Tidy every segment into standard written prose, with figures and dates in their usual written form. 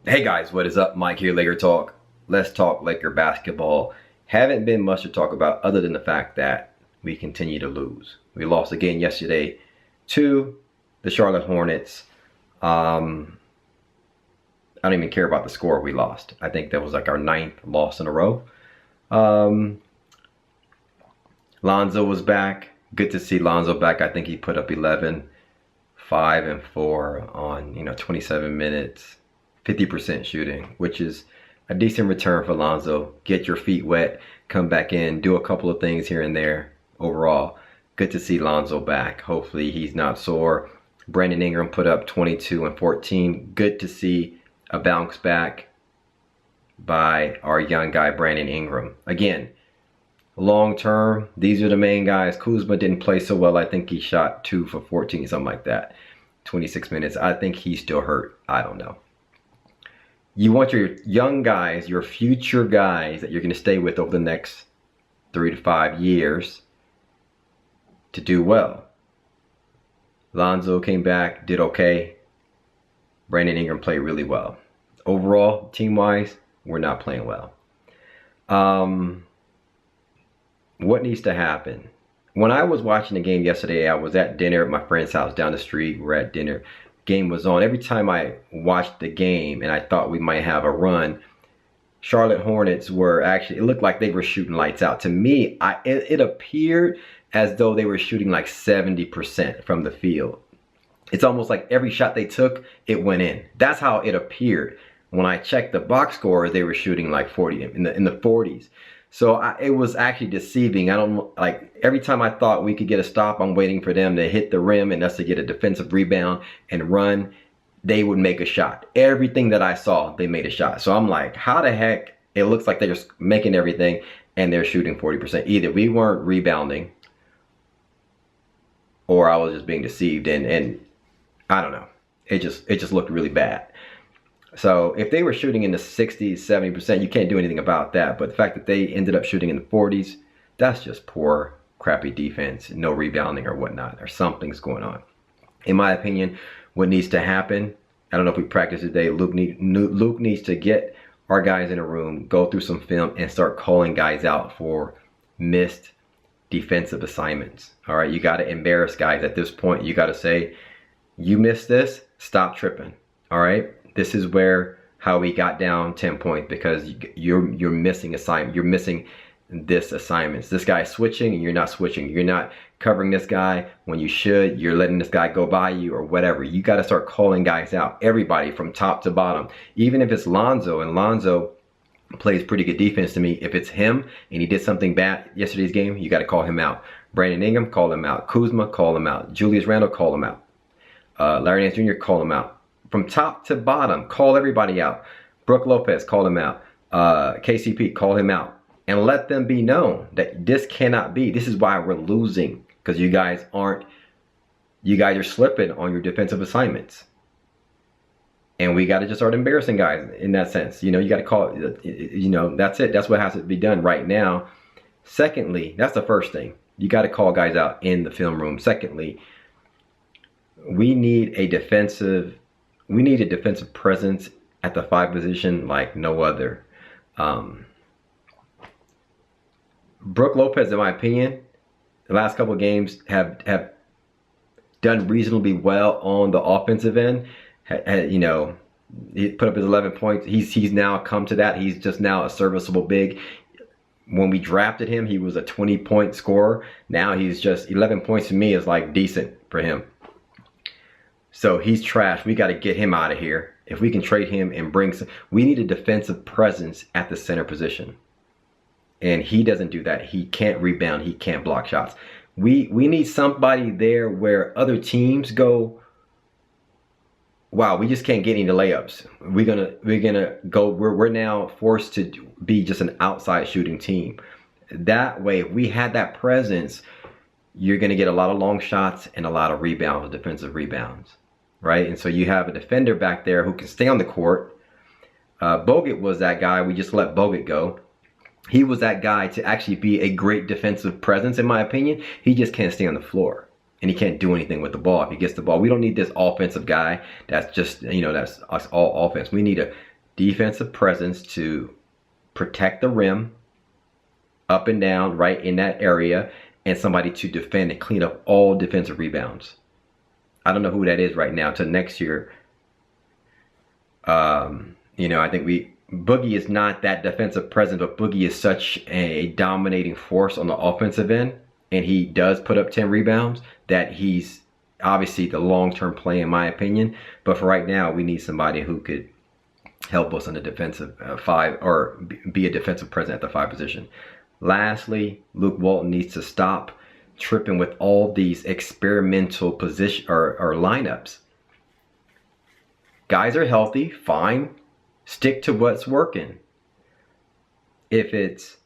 Hey guys, what is up? Mike here, Laker Talk. Let's talk Laker basketball. Haven't been much to talk about other than the fact that we continue to lose. We lost again yesterday to the Charlotte Hornets. I don't even care about the score we lost. I think that was like our 9th loss in a row. Lonzo was back. Good to see Lonzo back. I think he put up 11, 5 and 4 on 27 minutes. 50% shooting, which is a decent return for Lonzo. Get your feet wet, come back in, do a couple of things here and there. Overall, good to see Lonzo back. Hopefully he's not sore. Brandon Ingram put up 22 and 14. Good to see a bounce back by our young guy, Brandon Ingram. Again, long term, these are the main guys. Kuzma didn't play so well. I think he shot 2 for 14, something like that. 26 minutes. I think he's still hurt. I don't know. You want your young guys, your future guys that you're going to stay with over the next 3 to 5 years to do well. Lonzo came back, did okay. Brandon Ingram played really well. Overall, team-wise, we're not playing well. What needs to happen? When I was watching the game yesterday, I was at dinner at my friend's house down the street. We're at dinner. Game was on. Every time I watched the game and I thought we might have a run, Charlotte Hornets were actually, it looked like they were shooting lights out. To me, it appeared as though they were shooting like 70% from the field. It's almost like every shot they took, it went in. That's how it appeared. When I checked the box score, they were shooting like 40 in the 40s. So it was actually deceiving. Every time I thought we could get a stop, I'm waiting for them to hit the rim and us to get a defensive rebound and run. They would make a shot. Everything that I saw, they made a shot. So I'm like, how the heck? It looks like they're just making everything and they're shooting 40%. Either we weren't rebounding or I was just being deceived, and I don't know. It just looked really bad. So if they were shooting in the 60s, 70%, you can't do anything about that. But the fact that they ended up shooting in the 40s, that's just poor, crappy defense, no rebounding or whatnot, or something's going on. In my opinion, what needs to happen, I don't know if we practice today, Luke needs to get our guys in a room, go through some film, and start calling guys out for missed defensive assignments. All right, you got to embarrass guys at this point. You got to say, you missed this, stop tripping. All right. This is how we got down 10 points, because you're missing assignment. You're missing this assignments. This guy's switching and you're not switching. You're not covering this guy when you should. You're letting this guy go by you or whatever. You got to start calling guys out. Everybody from top to bottom. Even if it's Lonzo, and Lonzo plays pretty good defense to me. If it's him and he did something bad yesterday's game, you got to call him out. Brandon Ingram, call him out. Kuzma, call him out. Julius Randle, call him out. Larry Nance Jr., call him out. From top to bottom, call everybody out. Brook Lopez, call him out. KCP, call him out. And let them be known that this cannot be. This is why we're losing, because you guys are slipping on your defensive assignments. And we got to just start embarrassing guys in that sense. You got to call it, that's it. That's what has to be done right now. Secondly, that's the first thing. You got to call guys out in the film room. Secondly, we need a defensive presence at the 5 position like no other. Brook Lopez, in my opinion, the last couple of games have done reasonably well on the offensive end. He put up his 11 points. He's now come to that. He's just now a serviceable big. When we drafted him, he was a 20-point scorer. Now he's just 11 points to me is like decent for him. So he's trash. We got to get him out of here. If we can trade him and we need a defensive presence at the center position. And he doesn't do that. He can't rebound. He can't block shots. We need somebody there where other teams go, wow, we just can't get any layups. We're now forced to be just an outside shooting team. That way, if we had that presence, you're going to get a lot of long shots and a lot of rebounds, defensive rebounds, right? And so you have a defender back there who can stay on the court. Bogut was that guy. We just let Bogut go. He was that guy to actually be a great defensive presence, in my opinion. He just can't stay on the floor. And he can't do anything with the ball if he gets the ball. We don't need this offensive guy that's just, that's us all offense. We need a defensive presence to protect the rim up and down right in that area, and somebody to defend and clean up all defensive rebounds. I don't know who that is right now. Until next year, I think Boogie is not that defensive presence, but Boogie is such a dominating force on the offensive end, and he does put up 10 rebounds, that he's obviously the long-term play in my opinion. But for right now, we need somebody who could help us on the defensive 5, or be a defensive presence at the 5 position. Lastly, Luke Walton needs to stop tripping with all these experimental position or lineups. Guys are healthy, fine. Stick to what's working. If it's,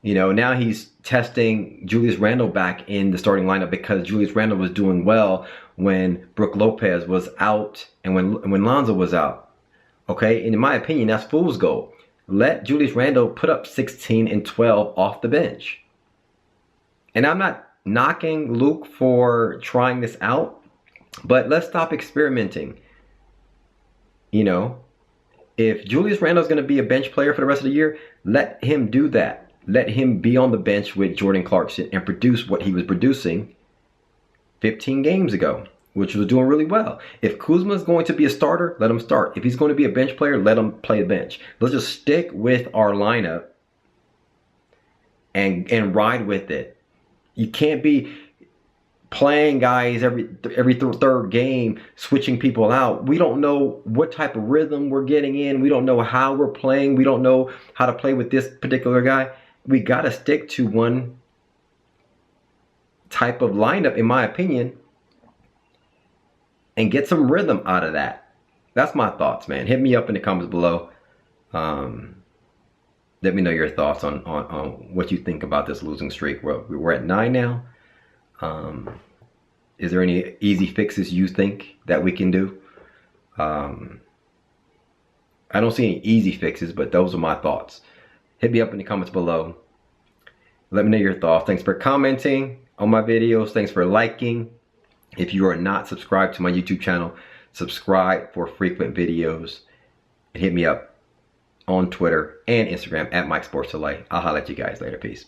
now he's testing Julius Randle back in the starting lineup because Julius Randle was doing well when Brook Lopez was out and when Lonzo was out. Okay, and in my opinion, that's fool's gold. Let Julius Randle put up 16 and 12 off the bench. And I'm not knocking Luke for trying this out, but let's stop experimenting. If Julius Randle is going to be a bench player for the rest of the year, let him do that. Let him be on the bench with Jordan Clarkson and produce what he was producing 15 games ago, which was doing really well. If Kuzma is going to be a starter, let him start. If he's going to be a bench player, let him play the bench. Let's just stick with our lineup and ride with it. You can't be playing guys every third game, switching people out. We don't know what type of rhythm we're getting in. We don't know how we're playing. We don't know how to play with this particular guy. We got to stick to one type of lineup, in my opinion, and get some rhythm out of that. That's my thoughts, man. Hit me up in the comments below. Let me know your thoughts on what you think about this losing streak. We're at 9 now. Is there any easy fixes you think that we can do? I don't see any easy fixes, but those are my thoughts. Hit me up in the comments below. Let me know your thoughts. Thanks for commenting on my videos. Thanks for liking. If you are not subscribed to my YouTube channel, subscribe for frequent videos. And hit me up on Twitter and Instagram at MikeSportsLA. I'll holler at you guys later. Peace.